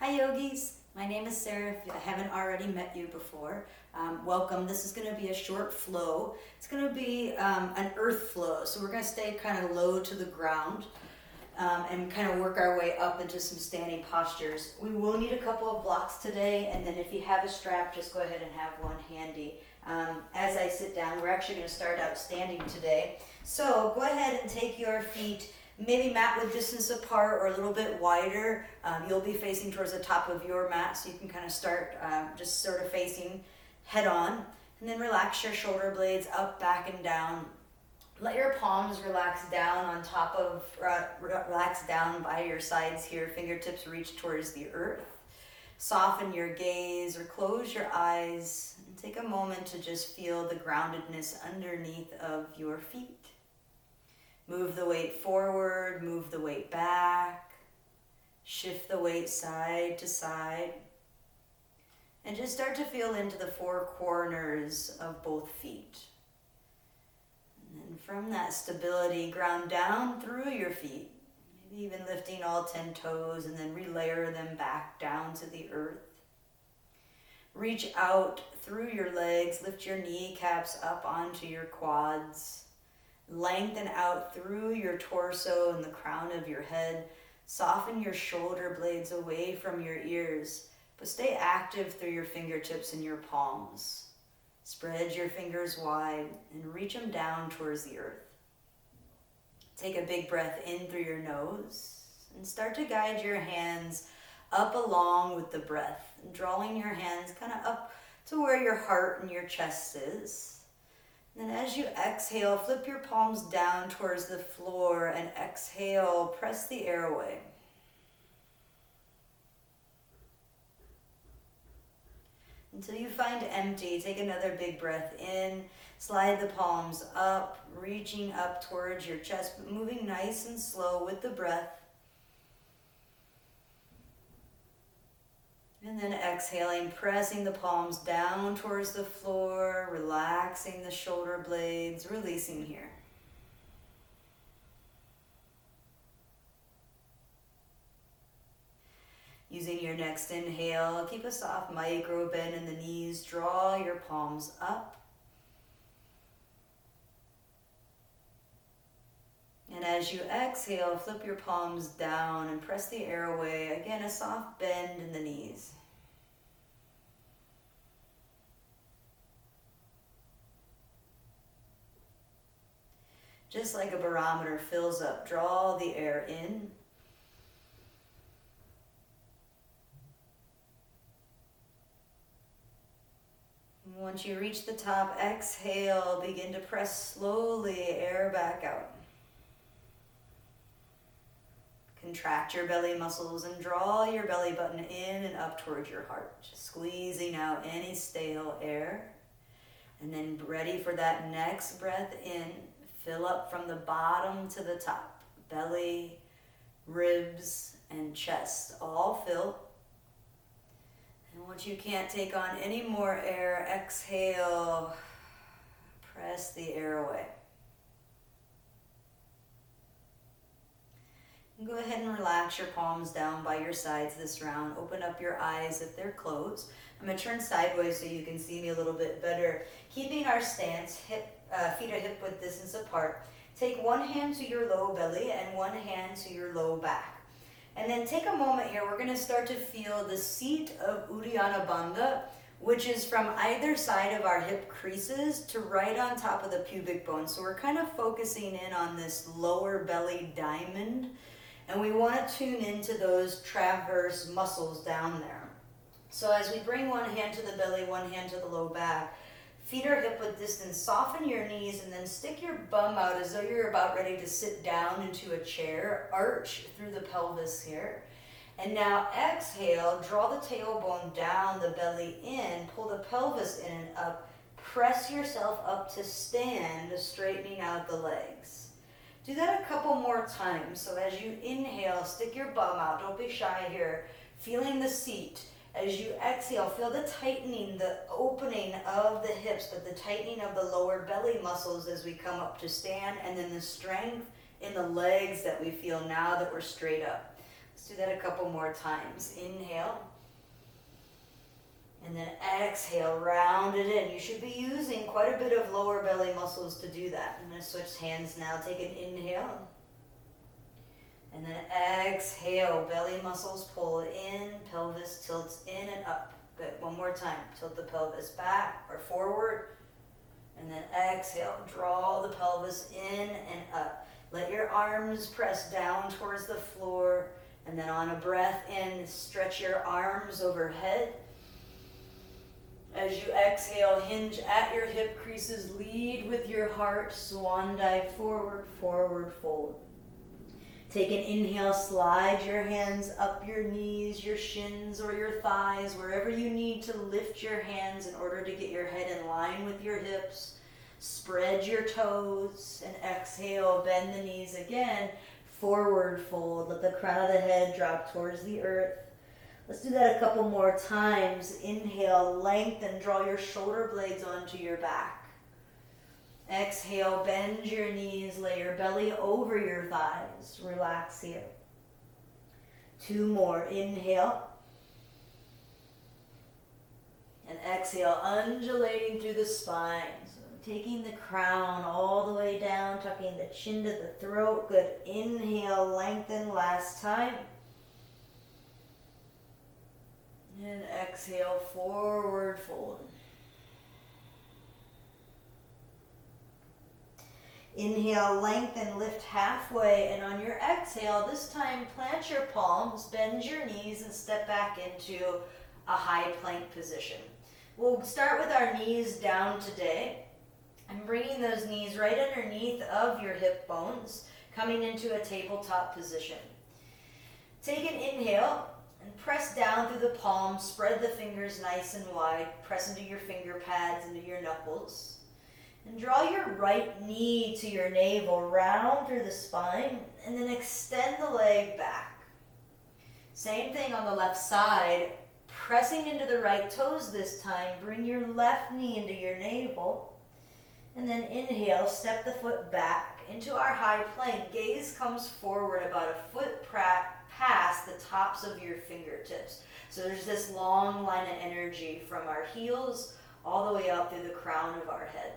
Hi yogis, my name is Sarah. If I haven't already met you before, welcome. This is going to be a short flow. It's going to be an earth flow. So we're going to stay kind of low to the ground and kind of work our way up into some standing postures. We will need a couple of blocks today, and then if you have a strap, just go ahead and have one handy. As I sit down, we're actually going to start out standing today. So go ahead and take your feet maybe mat width distance apart or a little bit wider. You'll be facing towards the top of your mat, so you can kind of start just sort of facing head on. And then relax your shoulder blades up, back, and down. Let your palms relax down on top of, relax down by your sides here. Fingertips reach towards the earth. Soften your gaze or close your eyes and take a moment to just feel the groundedness underneath of your feet. Move the weight forward, move the weight back, shift the weight side to side, and just start to feel into the four corners of both feet. And then from that stability, ground down through your feet, maybe even lifting all 10 toes and then relayer them back down to the earth. Reach out through your legs, lift your kneecaps up onto your quads. Lengthen out through your torso and the crown of your head. Soften your shoulder blades away from your ears, but stay active through your fingertips and your palms. Spread your fingers wide and reach them down towards the earth. Take a big breath in through your nose and start to guide your hands up along with the breath, drawing your hands kind of up to where your heart and your chest is. Then as you exhale, flip your palms down towards the floor and exhale, press the air away. Until you find empty, take another big breath in, slide the palms up, reaching up towards your chest, but moving nice and slow with the breath. And then exhaling, pressing the palms down towards the floor, relaxing the shoulder blades, releasing here. Using your next inhale, keep a soft micro bend in the knees, draw your palms up. And as you exhale, flip your palms down and press the air away. Again, a soft bend in the knees. Just like a barometer fills up, draw the air in. Once you reach the top, exhale, begin to press slowly air back out. Contract your belly muscles and draw your belly button in and up towards your heart, just squeezing out any stale air. And then ready for that next breath in, fill up from the bottom to the top. Belly, ribs, and chest all fill. And once you can't take on any more air, exhale, press the air away. Go ahead and relax your palms down by your sides this round. Open up your eyes if they're closed. I'm going to turn sideways so you can see me a little bit better. Keeping our stance, feet are hip width distance apart. Take one hand to your low belly and one hand to your low back. And then take a moment here. We're going to start to feel the seat of Uddiyana Bandha, which is from either side of our hip creases to right on top of the pubic bone. So we're kind of focusing in on this lower belly diamond. And we want to tune into those transverse muscles down there. So as we bring one hand to the belly, one hand to the low back, feet are hip width distance, soften your knees and then stick your bum out as though you're about ready to sit down into a chair. Arch through the pelvis here. And now exhale, draw the tailbone down, the belly in, pull the pelvis in and up. Press yourself up to stand, straightening out the legs. Do that a couple more times. So as you inhale, stick your bum out. Don't be shy here. Feeling the seat. As you exhale, feel the tightening, the opening of the hips, but the tightening of the lower belly muscles as we come up to stand, and then the strength in the legs that we feel now that we're straight up. Let's do that a couple more times. Inhale. And then exhale, round it in. You should be using quite a bit of lower belly muscles to do that. I'm going to switch hands now. Take an inhale. And then exhale, belly muscles pull in, pelvis tilts in and up. Good, one more time. Tilt the pelvis back or forward. And then exhale, draw the pelvis in and up. Let your arms press down towards the floor. And then on a breath in, stretch your arms overhead. As you exhale, hinge at your hip creases, lead with your heart, swan dive forward, forward fold. Take an inhale, slide your hands up your knees, your shins, or your thighs, wherever you need to lift your hands in order to get your head in line with your hips. Spread your toes and exhale, bend the knees again, forward fold. Let the crown of the head drop towards the earth. Let's do that a couple more times. Inhale, lengthen, draw your shoulder blades onto your back. Exhale, bend your knees, lay your belly over your thighs. Relax here. Two more. Inhale. And exhale, undulating through the spine. So taking the crown all the way down, tucking the chin to the throat. Good. Inhale, lengthen, last time. And exhale, forward fold. Inhale, lengthen, lift halfway, and on your exhale, this time plant your palms, bend your knees, and step back into a high plank position. We'll start with our knees down today, and bringing those knees right underneath of your hip bones, coming into a tabletop position. Take an inhale, and press down through the palms, spread the fingers nice and wide, press into your finger pads, into your knuckles. And draw your right knee to your navel, round through the spine, and then extend the leg back. Same thing on the left side, pressing into the right toes this time, bring your left knee into your navel, and then inhale, step the foot back into our high plank. Gaze comes forward about a foot past the tops of your fingertips. So there's this long line of energy from our heels all the way up through the crown of our head.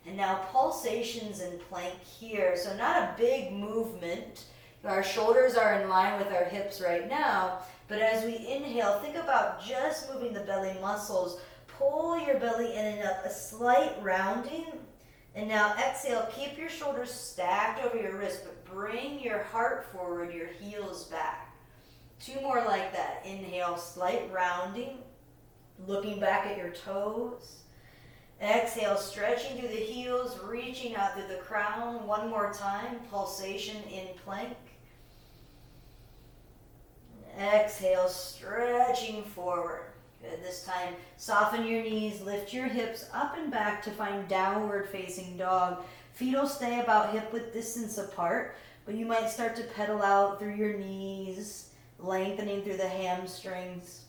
And now pulsations in plank here. So not a big movement. Our shoulders are in line with our hips right now. But as we inhale, think about just moving the belly muscles. Pull your belly in and up, a slight rounding. And now exhale, keep your shoulders stacked over your wrist, but bring your heart forward, your heels back. Two more like that. Inhale, slight rounding, looking back at your toes. Exhale, stretching through the heels, reaching out through the crown. One more time, pulsation in plank. Exhale, stretching forward. Good. This time, soften your knees, lift your hips up and back to find downward facing dog. Feet will stay about hip width distance apart, but you might start to pedal out through your knees, lengthening through the hamstrings.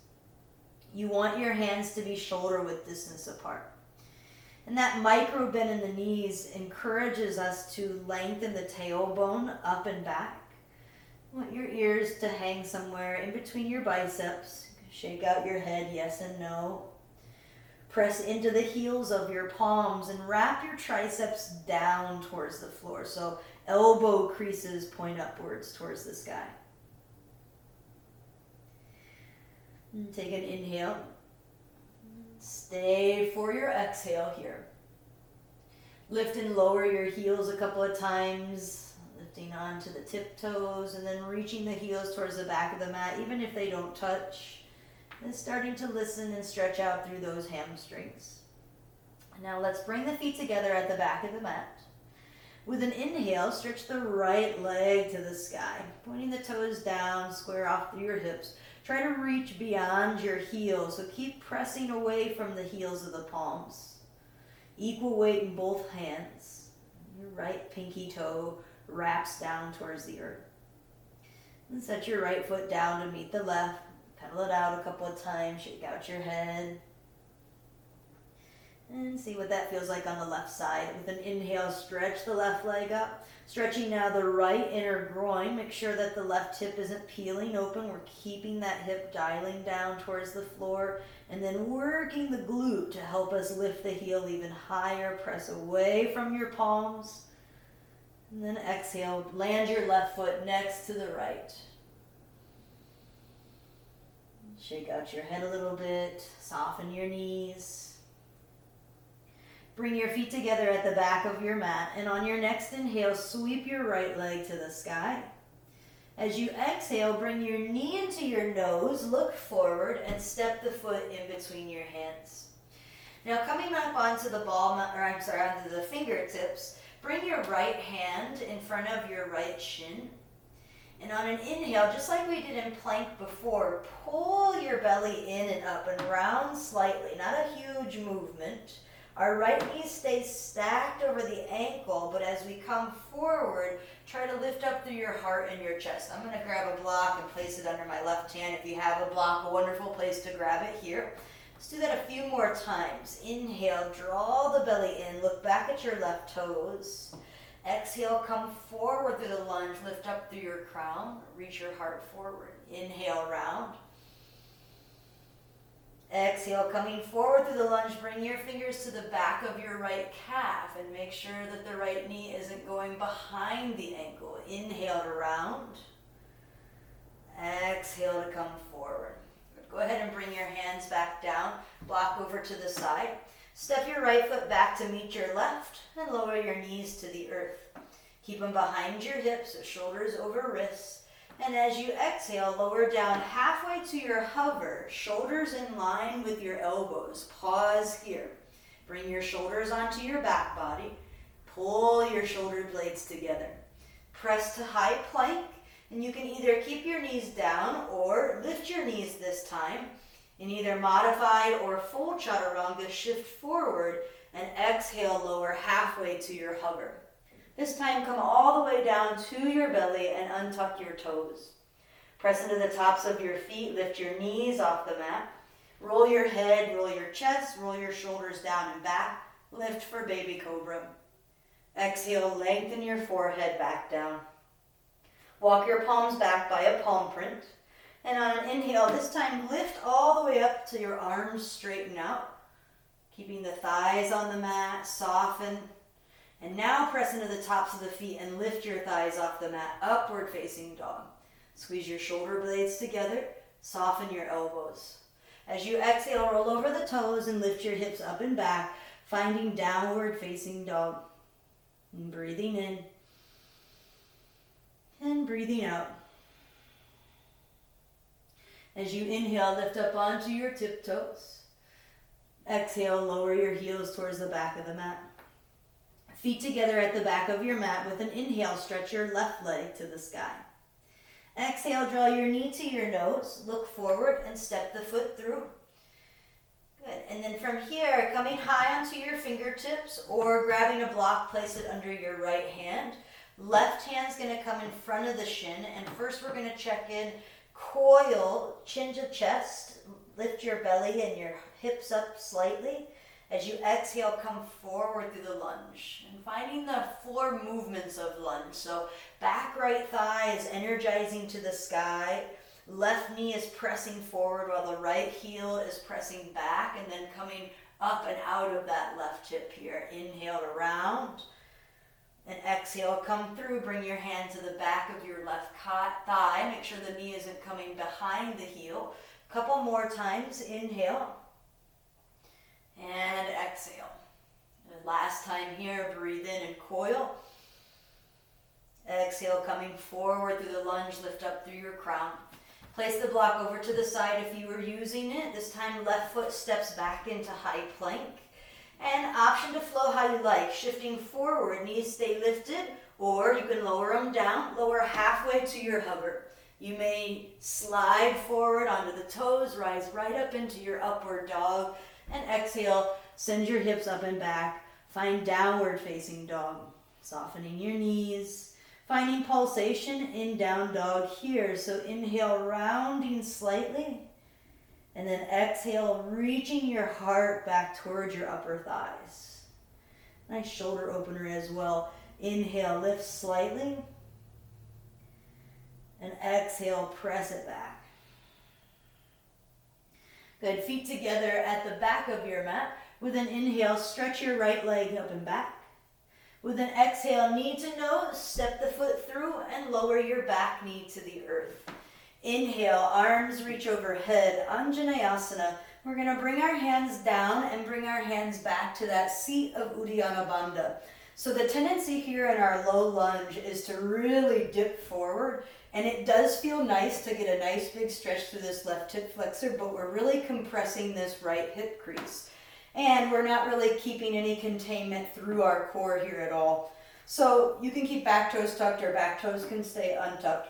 You want your hands to be shoulder width distance apart. And that micro bend in the knees encourages us to lengthen the tailbone up and back. You want your ears to hang somewhere in between your biceps. Shake out your head, yes and no. Press into the heels of your palms and wrap your triceps down towards the floor. So elbow creases point upwards towards the sky. And take an inhale. Stay for your exhale here. Lift and lower your heels a couple of times, lifting onto the tiptoes and then reaching the heels towards the back of the mat, even if they don't touch. And starting to listen and stretch out through those hamstrings. Now let's bring the feet together at the back of the mat. With an inhale, stretch the right leg to the sky, pointing the toes down, square off through your hips. Try to reach beyond your heels, so keep pressing away from the heels of the palms. Equal weight in both hands. Your right pinky toe wraps down towards the earth. And set your right foot down to meet the left. Pedal it out a couple of times, shake out your head. And see what that feels like on the left side. With an inhale, stretch the left leg up. Stretching now the right inner groin. Make sure that the left hip isn't peeling open. We're keeping that hip dialing down towards the floor. And then working the glute to help us lift the heel even higher. Press away from your palms. And then exhale, land your left foot next to the right. Shake out your head a little bit. Soften your knees. Bring your feet together at the back of your mat, and on your next inhale, sweep your right leg to the sky. As you exhale, bring your knee into your nose, look forward, and step the foot in between your hands. Now coming up onto the onto the fingertips, bring your right hand in front of your right shin. And on an inhale, just like we did in plank before, pull your belly in and up and round slightly, not a huge movement. Our right knee stays stacked over the ankle, but as we come forward, try to lift up through your heart and your chest. I'm going to grab a block and place it under my left hand. If you have a block, a wonderful place to grab it here. Let's do that a few more times. Inhale, draw the belly in, look back at your left toes. Exhale, come forward through the lunge, lift up through your crown, reach your heart forward. Inhale, round. Exhale, coming forward through the lunge, bring your fingers to the back of your right calf and make sure that the right knee isn't going behind the ankle. Inhale to round. Exhale to come forward. Go ahead and bring your hands back down, block over to the side. Step your right foot back to meet your left and lower your knees to the earth. Keep them behind your hips, so shoulders over wrists. And as you exhale, lower down halfway to your hover, shoulders in line with your elbows. Pause here. Bring your shoulders onto your back body. Pull your shoulder blades together. Press to high plank, and you can either keep your knees down or lift your knees this time. In either modified or full chaturanga, shift forward and exhale, lower halfway to your hover. This time, come all the way down to your belly and untuck your toes. Press into the tops of your feet, lift your knees off the mat. Roll your head, roll your chest, roll your shoulders down and back. Lift for baby cobra. Exhale, lengthen your forehead back down. Walk your palms back by a palm print. And on an inhale, this time lift all the way up till your arms straighten out. Keeping the thighs on the mat, soften. And now press into the tops of the feet and lift your thighs off the mat, upward facing dog. Squeeze your shoulder blades together, soften your elbows. As you exhale, roll over the toes and lift your hips up and back, finding downward facing dog. And breathing in and breathing out. As you inhale, lift up onto your tiptoes. Exhale, lower your heels towards the back of the mat. Feet together at the back of your mat. With an inhale, stretch your left leg to the sky. Exhale, draw your knee to your nose, look forward and step the foot through. Good. And then from here, coming high onto your fingertips or grabbing a block, place it under your right hand. Left hand's going to come in front of the shin, and first we're going to check in coil, chin to chest, lift your belly and your hips up slightly. As you exhale, come forward through the lunge and finding the floor movements of lunge. So back right thigh is energizing to the sky. Left knee is pressing forward while the right heel is pressing back and then coming up and out of that left hip here. Inhale to round and exhale, come through. Bring your hand to the back of your left thigh. Make sure the knee isn't coming behind the heel. Couple more times. Inhale. And exhale. And last time here, breathe in and coil. Exhale, coming forward through the lunge, lift up through your crown. Place the block over to the side if you were using it. This time, left foot steps back into high plank. And option to flow how you like. Shifting forward, knees stay lifted, or you can lower them down, lower halfway to your hover. You may slide forward onto the toes, rise right up into your upward dog, and exhale, send your hips up and back. Find downward facing dog. Softening your knees. Finding pulsation in down dog here. So inhale, rounding slightly. And then exhale, reaching your heart back towards your upper thighs. Nice shoulder opener as well. Inhale, lift slightly. And exhale, press it back. Good, feet together at the back of your mat. With an inhale, stretch your right leg up and back. With an exhale, knee to nose, step the foot through and lower your back knee to the earth. Inhale, arms reach overhead, Anjaneyasana. We're going to bring our hands down and bring our hands back to that seat of Uddiyana Bandha. So the tendency here in our low lunge is to really dip forward, and it does feel nice to get a nice big stretch through this left hip flexor, but we're really compressing this right hip crease. And we're not really keeping any containment through our core here at all. So you can keep back toes tucked or back toes can stay untucked.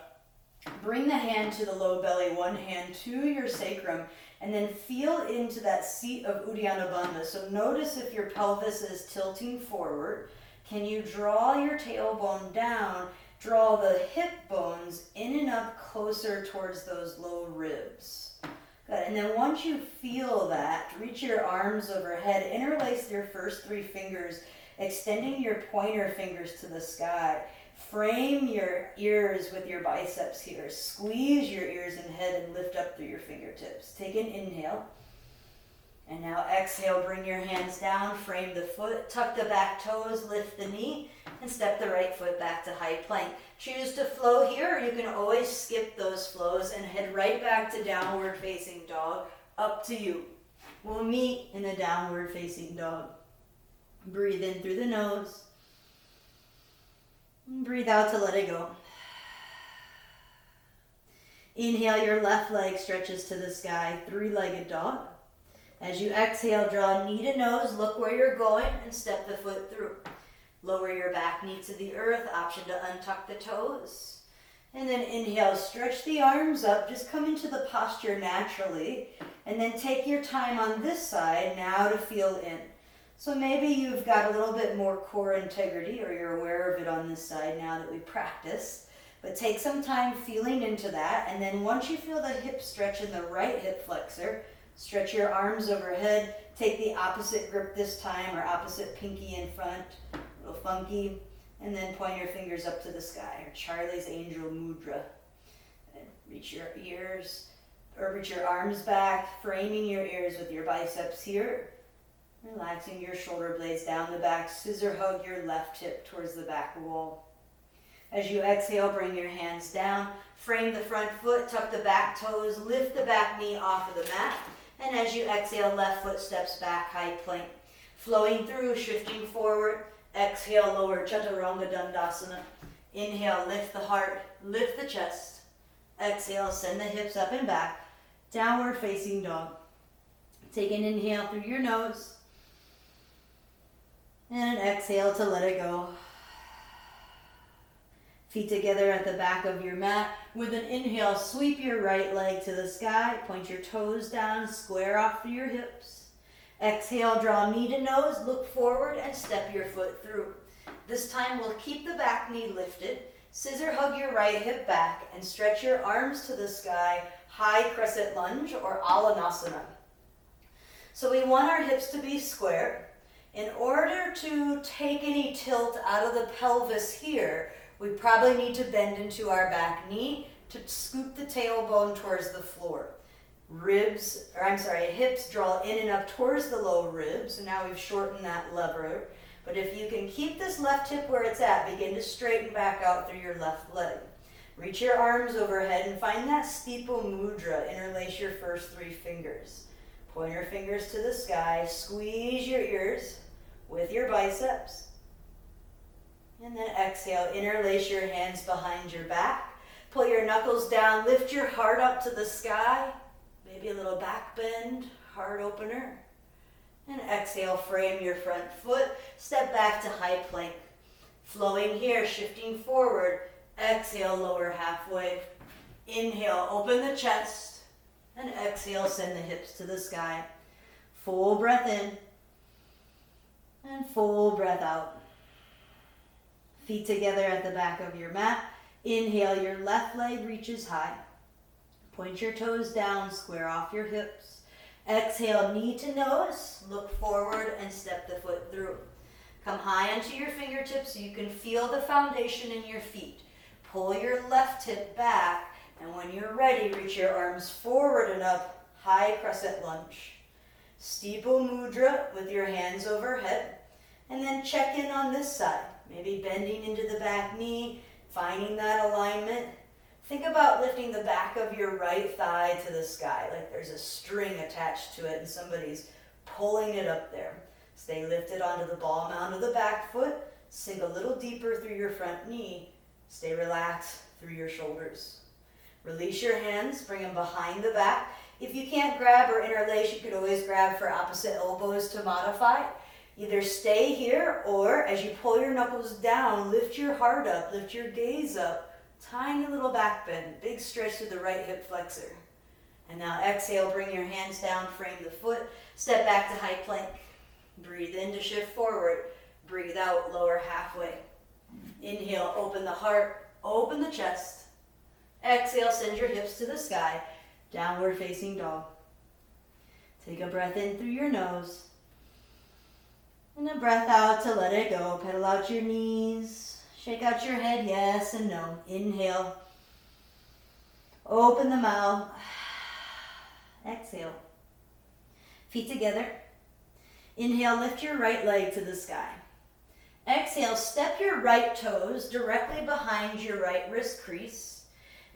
Bring the hand to the low belly, one hand to your sacrum, and then feel into that seat of Uddiyana Bandha. So notice if your pelvis is tilting forward. Can you draw your tailbone down, draw the hip bones in and up closer towards those low ribs? Good, and then once you feel that, reach your arms overhead, interlace your first three fingers, extending your pointer fingers to the sky. Frame your ears with your biceps here. Squeeze your ears and head and lift up through your fingertips. Take an inhale. And now exhale, bring your hands down, frame the foot, tuck the back toes, lift the knee, and step the right foot back to high plank. Choose to flow here, or you can always skip those flows and head right back to downward facing dog. Up to you. We'll meet in the downward facing dog. Breathe in through the nose. Breathe out to let it go. Inhale, your left leg stretches to the sky, three-legged dog. As you exhale, draw knee to nose, look where you're going, and step the foot through. Lower your back knee to the earth, option to untuck the toes. And then inhale, stretch the arms up, just come into the posture naturally, and then take your time on this side now to feel in. So maybe you've got a little bit more core integrity, or you're aware of it on this side now that we practice. But take some time feeling into that, and then once you feel the hip stretch in the right hip flexor, stretch your arms overhead, take the opposite grip this time, or opposite pinky in front, a little funky, and then point your fingers up to the sky, or Charlie's Angel Mudra. And reach your ears, or reach your arms back, framing your ears with your biceps here, relaxing your shoulder blades down the back, scissor hug your left hip towards the back wall. As you exhale, bring your hands down, frame the front foot, tuck the back toes, lift the back knee off of the mat, and as you exhale, left foot steps back, high plank. Flowing through, shifting forward. Exhale, lower Chaturanga Dandasana. Inhale, lift the heart, lift the chest. Exhale, send the hips up and back. Downward facing dog. Take an inhale through your nose. And an exhale to let it go. Feet together at the back of your mat. With an inhale, sweep your right leg to the sky. Point your toes down, square off through your hips. Exhale, draw knee to nose, look forward, and step your foot through. This time we'll keep the back knee lifted. Scissor hug your right hip back and stretch your arms to the sky. High crescent lunge or Alanasana. So we want our hips to be square. In order to take any tilt out of the pelvis here, we probably need to bend into our back knee to scoop the tailbone towards the floor. Hips draw in and up towards the low ribs. And now we've shortened that lever. But if you can keep this left hip where it's at, begin to straighten back out through your left leg. Reach your arms overhead and find that steeple mudra. Interlace your first three fingers. Point your fingers to the sky. Squeeze your ears with your biceps. And then exhale, interlace your hands behind your back. Pull your knuckles down, lift your heart up to the sky. Maybe a little back bend, heart opener. And exhale, frame your front foot. Step back to high plank. Flowing here, shifting forward. Exhale, lower halfway. Inhale, open the chest. And exhale, send the hips to the sky. Full breath in. And full breath out. Feet together at the back of your mat. Inhale, your left leg reaches high. Point your toes down, square off your hips. Exhale, knee to nose, look forward and step the foot through. Come high onto your fingertips so you can feel the foundation in your feet. Pull your left hip back, and when you're ready, reach your arms forward and up, high crescent lunge. Steeple mudra with your hands overhead, and then check in on this side. Maybe bending into the back knee, finding that alignment. Think about lifting the back of your right thigh to the sky, like there's a string attached to it and somebody's pulling it up there. Stay lifted onto the ball mound of the back foot. Sink a little deeper through your front knee. Stay relaxed through your shoulders. Release your hands, bring them behind the back. If you can't grab or interlace, you could always grab for opposite elbows to modify. Either stay here, or as you pull your knuckles down, lift your heart up, lift your gaze up. Tiny little back bend, big stretch through the right hip flexor. And now exhale, bring your hands down, frame the foot, step back to high plank. Breathe in to shift forward, breathe out, lower halfway. Inhale, open the heart, open the chest. Exhale, send your hips to the sky, downward facing dog. Take a breath in through your nose. And a breath out to let it go. Pedal out your knees. Shake out your head, yes and no. Inhale. Open the mouth. Exhale. Feet together. Inhale, lift your right leg to the sky. Exhale, step your right toes directly behind your right wrist crease.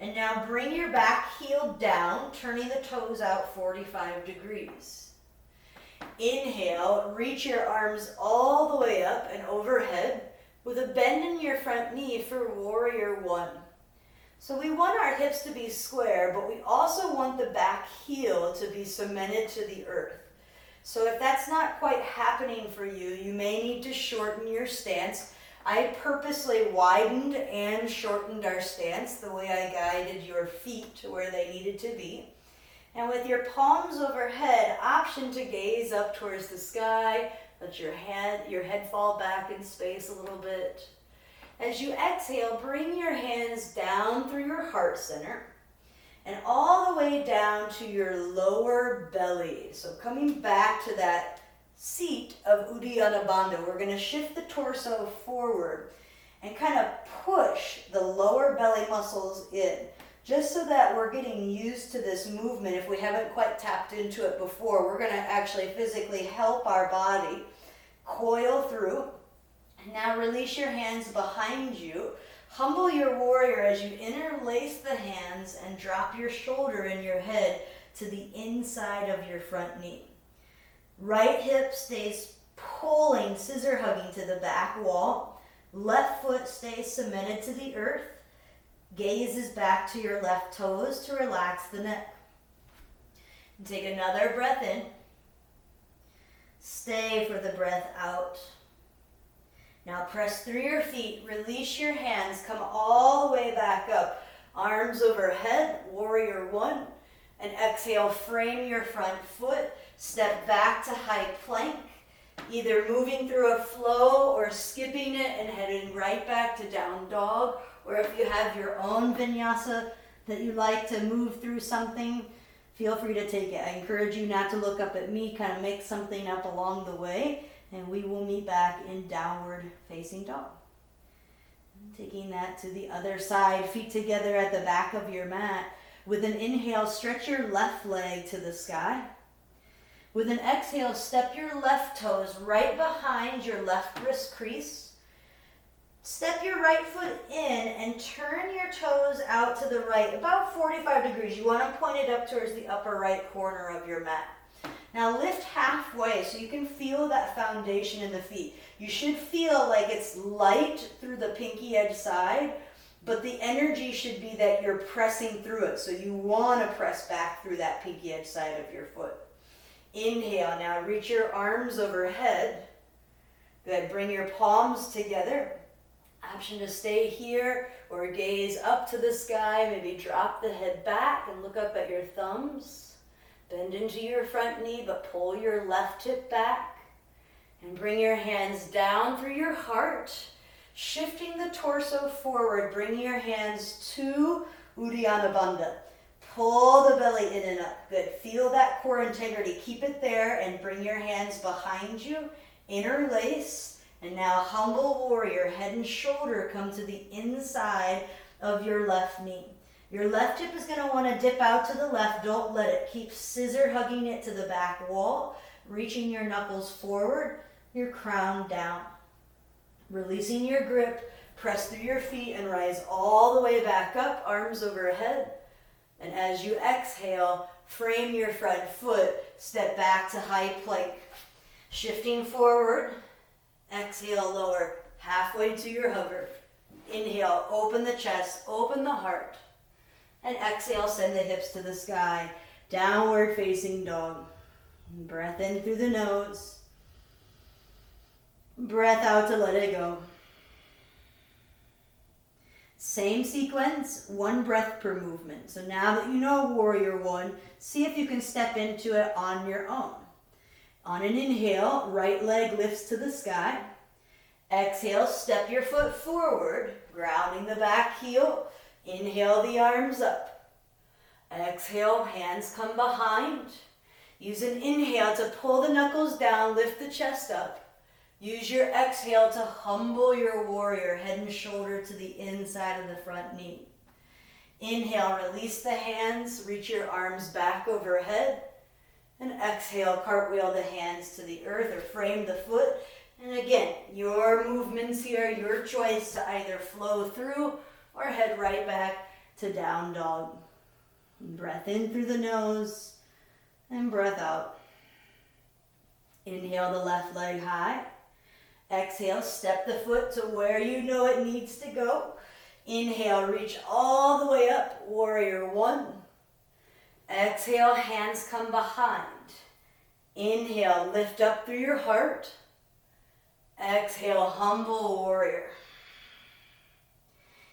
And now bring your back heel down, turning the toes out 45 degrees. Inhale, reach your arms all the way up and overhead with a bend in your front knee for warrior one. So we want our hips to be square, but we also want the back heel to be cemented to the earth. So if that's not quite happening for you, you may need to shorten your stance. I purposely widened and shortened our stance the way I guided your feet to where they needed to be. And with your palms overhead, option to gaze up towards the sky. Let your head fall back in space a little bit. As you exhale, bring your hands down through your heart center and all the way down to your lower belly. So coming back to that seat of Uddiyana Bandha, we're going to shift the torso forward and kind of push the lower belly muscles in, just so that we're getting used to this movement. If we haven't quite tapped into it before, we're going to actually physically help our body coil through. And now release your hands behind you. Humble your warrior as you interlace the hands and drop your shoulder and your head to the inside of your front knee. Right hip stays pulling, scissor hugging to the back wall. Left foot stays cemented to the earth. Gaze is back to your left toes to relax the neck. And take another breath in. Stay for the breath out. Now press through your feet, release your hands, come all the way back up. Arms overhead, warrior one. And exhale, frame your front foot. Step back to high plank, either moving through a flow or skipping it and heading right back to down dog. Or if you have your own vinyasa that you like to move through something, feel free to take it. I encourage you not to look up at me, kind of make something up along the way, and we will meet back in downward facing dog. Taking that to the other side, feet together at the back of your mat. With an inhale, stretch your left leg to the sky. With an exhale, step your left toes right behind your left wrist crease. Step your right foot in and turn your toes out to the right, about 45 degrees. You want to point it up towards the upper right corner of your mat. Now lift halfway so you can feel that foundation in the feet. You should feel like it's light through the pinky edge side, but the energy should be that you're pressing through it. So you want to press back through that pinky edge side of your foot. Inhale, now reach your arms overhead. Good, bring your palms together. Option to stay here or gaze up to the sky. Maybe drop the head back and look up at your thumbs. Bend into your front knee, but pull your left hip back. And bring your hands down through your heart. Shifting the torso forward, bring your hands to Uddiyana Bandha. pull the belly in and up. Good. Feel that core integrity. Keep it there and bring your hands behind you. Interlace. And now humble warrior. Head and shoulder come to the inside of your left knee. Your left hip is going to want to dip out to the left. Don't let it. Keep scissor hugging it to the back wall. Reaching your knuckles forward. Your crown down. Releasing your grip. Press through your feet and rise all the way back up. Arms overhead. And as you exhale, frame your front foot. Step back to high plank. Shifting forward. Exhale, lower. Halfway to your hover. Inhale, open the chest, open the heart. And exhale, send the hips to the sky. Downward facing dog. Breath in through the nose. Breath out to let it go. Same sequence, one breath per movement. So now that you know warrior one, see if you can step into it on your own. On an inhale, right leg lifts to the sky. Exhale, step your foot forward, grounding the back heel. Inhale the arms up. Exhale, hands come behind. Use an inhale to pull the knuckles down, lift the chest up. Use your exhale to humble your warrior, head and shoulder to the inside of the front knee. Inhale, release the hands, reach your arms back overhead. And exhale, cartwheel the hands to the earth or frame the foot. And again, your movements here, your choice to either flow through or head right back to down dog. Breath in through the nose and breath out. Inhale the left leg high. Exhale, step the foot to where you know it needs to go. Inhale, reach all the way up, warrior one. Exhale, hands come behind. Inhale, lift up through your heart. Exhale, humble warrior.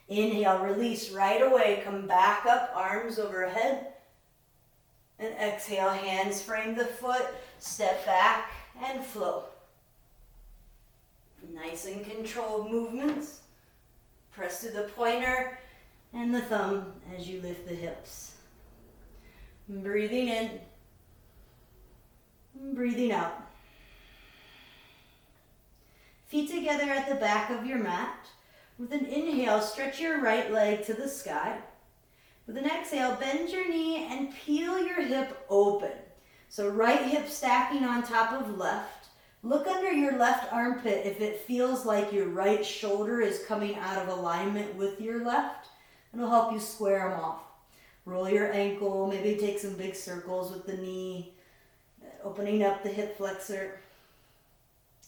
Inhale, release right away, come back up, arms overhead. And exhale, hands frame the foot, step back and flow. Nice and controlled movements. Press through the pointer and the thumb as you lift the hips. Breathing in, breathing out. Feet together at the back of your mat. With an inhale, stretch your right leg to the sky. With an exhale, bend your knee and peel your hip open. So right hip stacking on top of left. Look under your left armpit if it feels like your right shoulder is coming out of alignment with your left. It'll help you square them off. Roll your ankle, maybe take some big circles with the knee, opening up the hip flexor.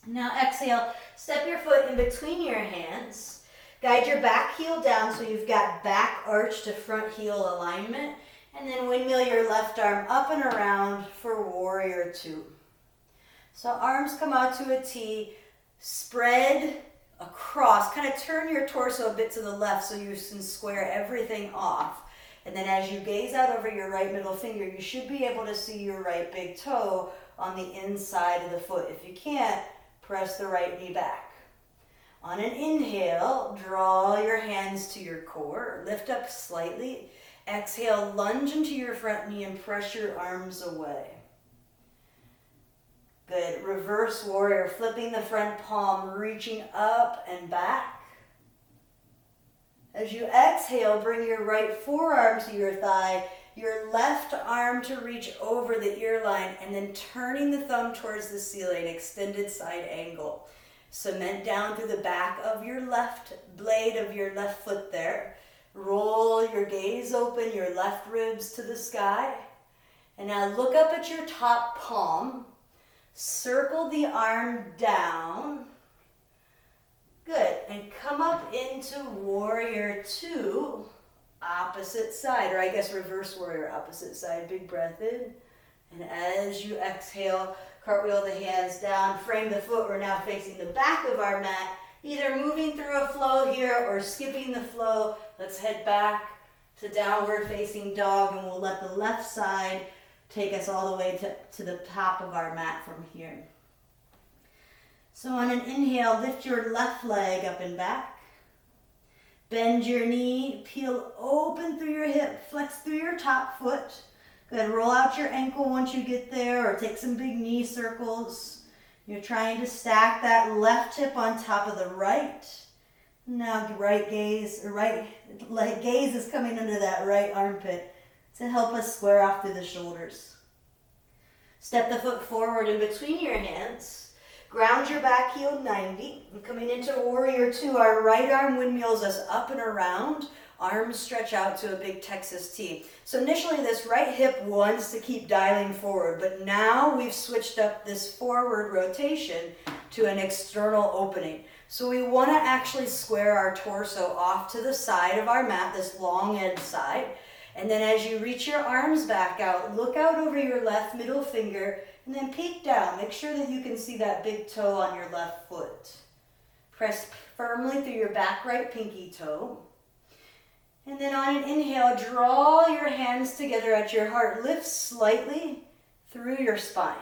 Now exhale, step your foot in between your hands. Guide your back heel down so you've got back arch to front heel alignment. And then windmill your left arm up and around for warrior two. So arms come out to a T, spread across, kind of turn your torso a bit to the left so you can square everything off. And then as you gaze out over your right middle finger, you should be able to see your right big toe on the inside of the foot. If you can't, press the right knee back. On an inhale, draw your hands to your core, lift up slightly. Exhale, lunge into your front knee and press your arms away. Good. Reverse warrior, flipping the front palm, reaching up and back. As you exhale, bring your right forearm to your thigh, your left arm to reach over the ear line, and then turning the thumb towards the ceiling, extended side angle. Cement down through the back of your left blade of your left foot there. Roll your gaze open, your left ribs to the sky. And now look up at your top palm. Circle the arm down. Good. And come up into warrior two, opposite side, or I guess reverse warrior, opposite side. Big breath in. And as you exhale, cartwheel the hands down, frame the foot. We're now facing the back of our mat, either moving through a flow here or skipping the flow. Let's head back to downward facing dog, and we'll let the left side take us all the way to the top of our mat from here. So on an inhale, lift your left leg up and back. Bend your knee, peel open through your hip, flex through your top foot. Go ahead, roll out your ankle once you get there, or take some big knee circles. You're trying to stack that left hip on top of the right. Now right gaze is coming under that right armpit to help us square off through the shoulders. Step the foot forward in between your hands. Ground your back heel 90. And coming into Warrior Two, our right arm windmills us up and around. Arms stretch out to a big Texas T. So initially this right hip wants to keep dialing forward, but now we've switched up this forward rotation to an external opening. So we want to actually square our torso off to the side of our mat, this long edge side. And then as you reach your arms back out, look out over your left middle finger and then peek down. Make sure that you can see that big toe on your left foot. Press firmly through your back right pinky toe. And then on an inhale, draw your hands together at your heart. Lift slightly through your spine.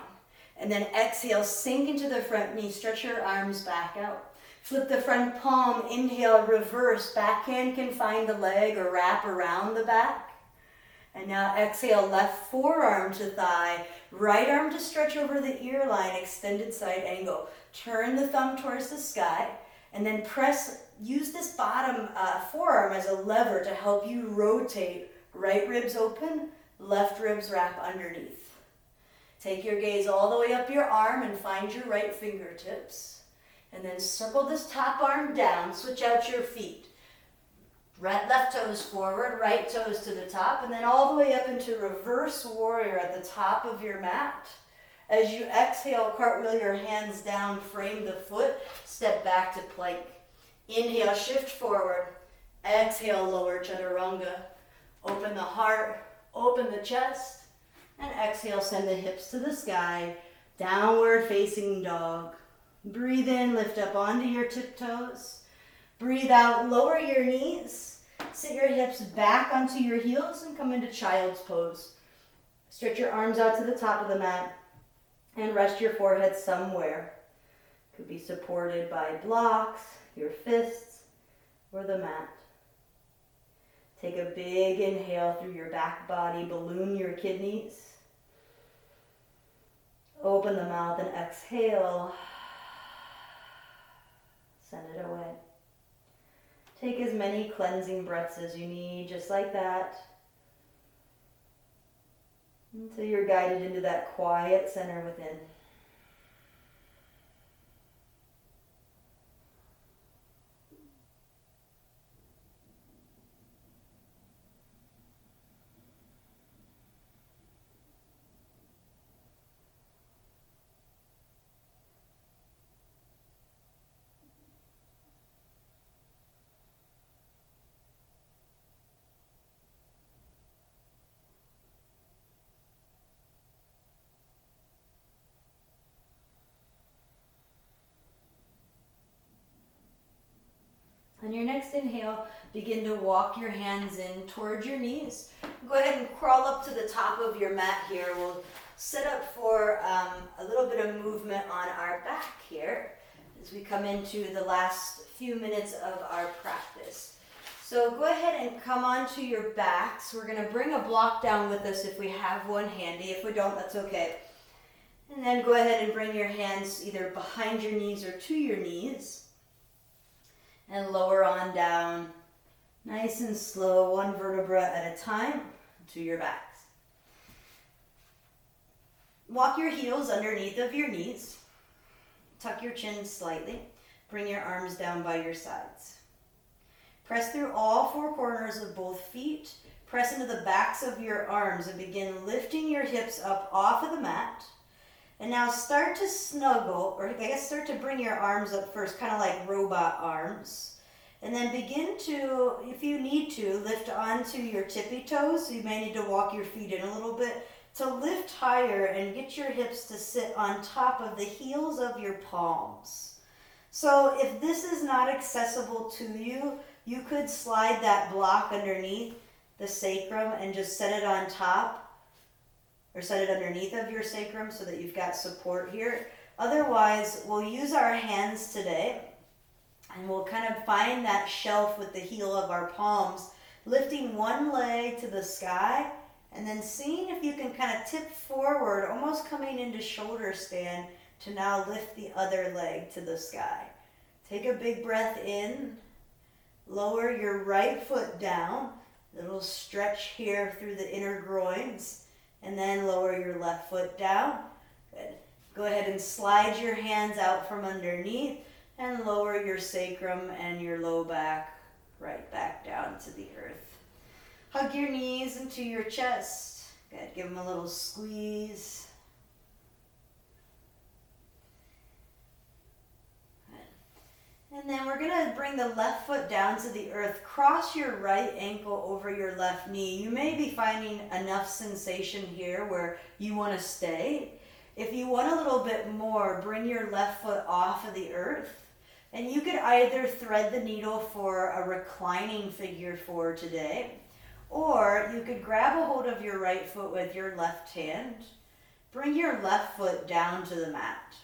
And then exhale, sink into the front knee. Stretch your arms back out. Flip the front palm, inhale, reverse. Backhand can find the leg or wrap around the back. And now exhale, left forearm to thigh. Right arm to stretch over the ear line, extended side angle. Turn the thumb towards the sky. And then use this bottom forearm as a lever to help you rotate. Right ribs open, left ribs wrap underneath. Take your gaze all the way up your arm and find your right fingertips. And then circle this top arm down, switch out your feet. Left toes forward, right toes to the top, and then all the way up into reverse warrior at the top of your mat. As you exhale, cartwheel your hands down, frame the foot, step back to plank. Inhale, shift forward. Exhale, lower chaturanga. Open the heart, open the chest, and exhale, send the hips to the sky. Downward facing dog. Breathe in, lift up onto your tiptoes. Breathe out, lower your knees. Sit your hips back onto your heels and come into child's pose. Stretch your arms out to the top of the mat and rest your forehead somewhere. Could be supported by blocks, your fists, or the mat. Take a big inhale through your back body, balloon your kidneys. Open the mouth and exhale. Send it away. Take as many cleansing breaths as you need, just like that, until you're guided into that quiet center within. On your next inhale, begin to walk your hands in towards your knees. Go ahead and crawl up to the top of your mat here. We'll set up for a little bit of movement on our back here as we come into the last few minutes of our practice. So go ahead and come onto your backs. We're going to bring a block down with us if we have one handy. If we don't, that's okay. And then go ahead and bring your hands either behind your knees or to your knees. And lower on down, nice and slow, one vertebra at a time, to your backs. Walk your heels underneath of your knees. Tuck your chin slightly. Bring your arms down by your sides. Press through all four corners of both feet. Press into the backs of your arms and begin lifting your hips up off of the mat. And now start to snuggle, or I guess start to bring your arms up first, kind of like robot arms. And then begin to, if you need to, lift onto your tippy toes. So you may need to walk your feet in a little bit to lift higher and get your hips to sit on top of the heels of your palms. So if this is not accessible to you, you could slide that block underneath the sacrum and just set it on top. Or set it underneath of your sacrum so that you've got support here. Otherwise, we'll use our hands today And we'll kind of find that shelf with the heel of our palms, lifting one leg to the sky, and then seeing if you can kind of tip forward, almost coming into shoulder stand to now lift the other leg to the sky. Take a big breath in, lower your right foot down, little stretch here through the inner groins, and then lower your left foot down. Good. Go ahead and slide your hands out from underneath and lower your sacrum and your low back right back down to the earth. Hug your knees into your chest. Good. Give them a little squeeze. Good. And then we're going to bring the left foot down to the earth. Cross your right ankle over your left knee. You may be finding enough sensation here where you want to stay. If you want a little bit more, bring your left foot off of the earth. And you could either thread the needle for a reclining figure four today, or you could grab a hold of your right foot with your left hand. Bring your left foot down to the mat.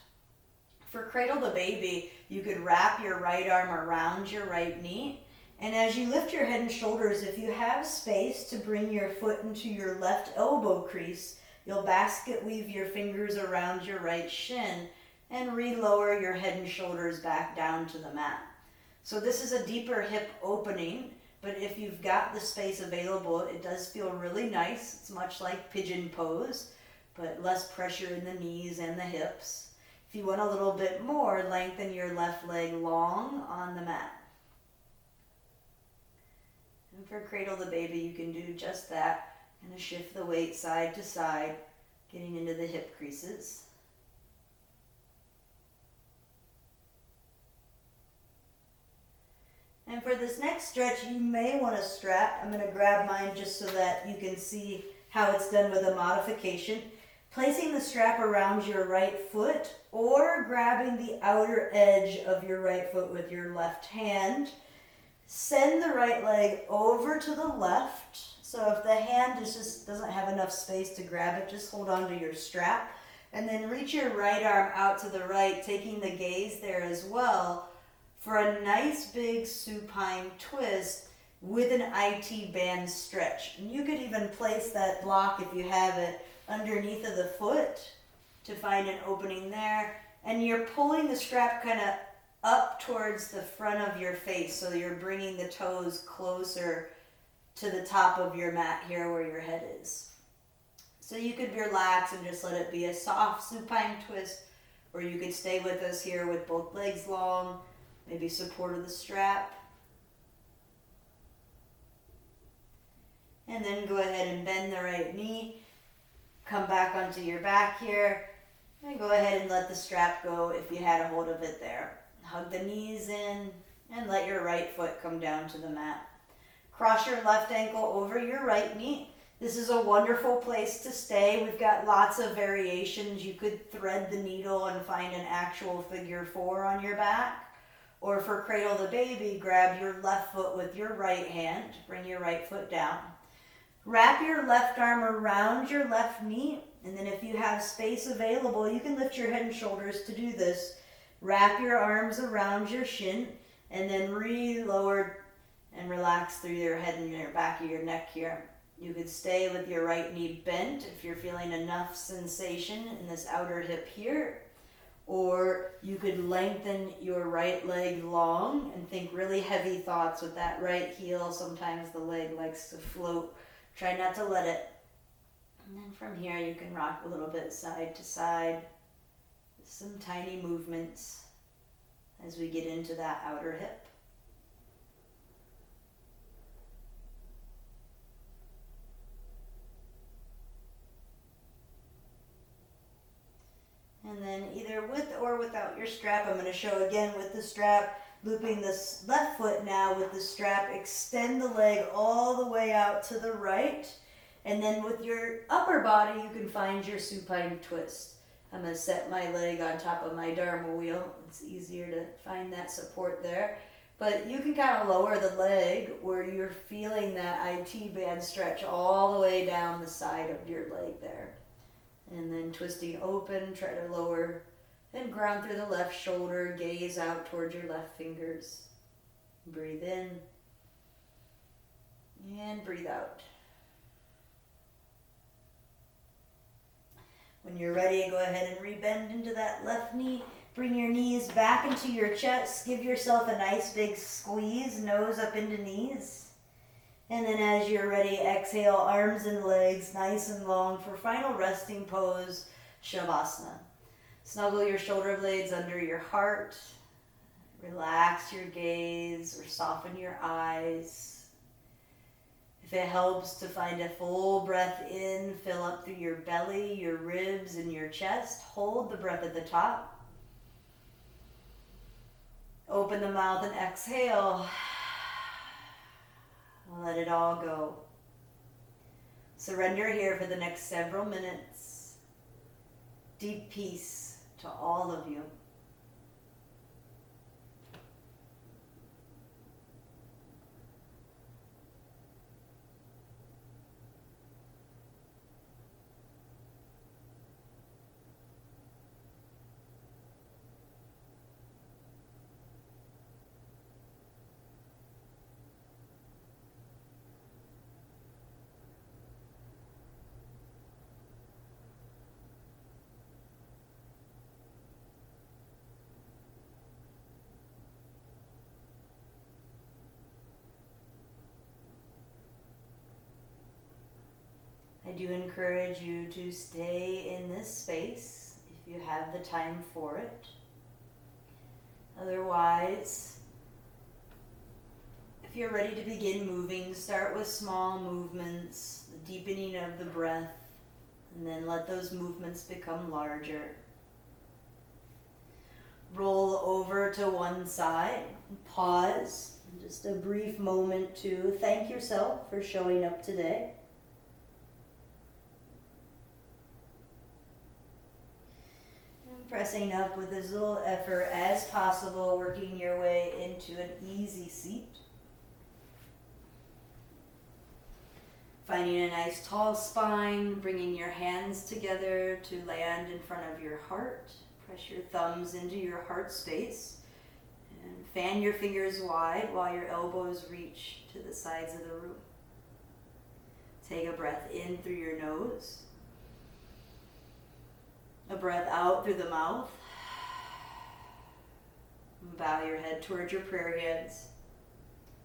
For cradle to baby, you could wrap your right arm around your right knee. And as you lift your head and shoulders, if you have space to bring your foot into your left elbow crease, you'll basket weave your fingers around your right shin and re-lower your head and shoulders back down to the mat. So this is a deeper hip opening, but if you've got the space available, it does feel really nice. It's much like pigeon pose, but less pressure in the knees and the hips. If you want a little bit more, lengthen your left leg long on the mat. And for cradle to baby, you can do just that. Kind of shift the weight side to side, getting into the hip creases. And for this next stretch, you may want to strap. I'm going to grab mine just so that you can see how it's done with a modification. Placing the strap around your right foot or grabbing the outer edge of your right foot with your left hand. Send the right leg over to the left. So if the hand just doesn't have enough space to grab it, just hold on to your strap. And then reach your right arm out to the right, taking the gaze there as well, for a nice big supine twist with an IT band stretch. And you could even place that block, if you have it, underneath of the foot to find an opening there. And you're pulling the strap kind of up towards the front of your face, so you're bringing the toes closer to the top of your mat here where your head is. So you could relax and just let it be a soft supine twist, or you could stay with us here with both legs long, maybe support of the strap. And then go ahead and bend the right knee. Come back onto your back here. And go ahead and let the strap go if you had a hold of it there. Hug the knees in and let your right foot come down to the mat. Cross your left ankle over your right knee. This is a wonderful place to stay. We've got lots of variations. You could thread the needle and find an actual figure four on your back. Or for cradle the baby, grab your left foot with your right hand. Bring your right foot down. Wrap your left arm around your left knee. And then if you have space available, you can lift your head and shoulders to do this. Wrap your arms around your shin and then re-lower and relax through your head and your back of your neck here. You could stay with your right knee bent if you're feeling enough sensation in this outer hip here. Or you could lengthen your right leg long and think really heavy thoughts with that right heel. Sometimes the leg likes to float. Try not to let it. And then from here you can rock a little bit side to side. Some tiny movements as we get into that outer hip. And then either with or without your strap, I'm going to show again with the strap, looping this left foot now with the strap, extend the leg all the way out to the right. And then with your upper body, you can find your supine twist. I'm going to set my leg on top of my Dharma wheel. It's easier to find that support there. But you can kind of lower the leg where you're feeling that IT band stretch all the way down the side of your leg there. And then twisting open, try to lower Then ground through the left shoulder, gaze out towards your left fingers. Breathe in and breathe out. When you're ready, go ahead and rebend into that left knee. Bring your knees back into your chest. Give yourself a nice big squeeze, nose up into knees. And then as you're ready, exhale, arms and legs nice and long for final resting pose, Shavasana. Snuggle your shoulder blades under your heart. Relax your gaze or soften your eyes. If it helps to find a full breath in, fill up through your belly, your ribs, and your chest. Hold the breath at the top. Open the mouth and exhale. Let it all go. Surrender here for the next several minutes. Deep peace to all of you. I do encourage you to stay in this space if you have the time for it. Otherwise, if you're ready to begin moving, start with small movements, the deepening of the breath, and then let those movements become larger. Roll over to one side, pause, just a brief moment to thank yourself for showing up today. Pressing up with as little effort as possible, working your way into an easy seat. Finding a nice tall spine, bringing your hands together to land in front of your heart. Press your thumbs into your heart space and fan your fingers wide while your elbows reach to the sides of the room. Take a breath in through your nose. A breath out through the mouth. Bow your head towards your prayer hands,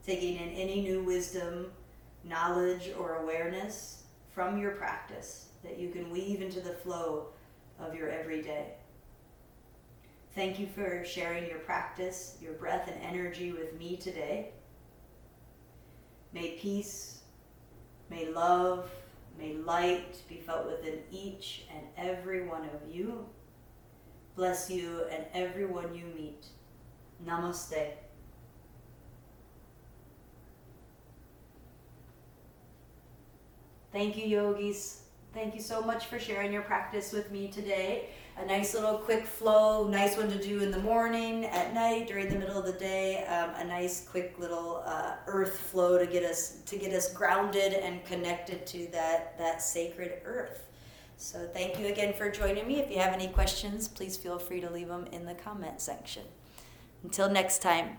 taking in any new wisdom, knowledge, or awareness from your practice that you can weave into the flow of your everyday. Thank you for sharing your practice, your breath, and energy with me today. May peace, may love, may light be felt within each and every one of you. Bless you and everyone you meet. Namaste. Thank you, yogis. Thank you so much for sharing your practice with me today. A nice little quick flow, nice one to do in the morning, at night, during the middle of the day. A nice quick little earth flow to get us grounded and connected to that sacred earth. So thank you again for joining me. If you have any questions, please feel free to leave them in the comment section. Until next time.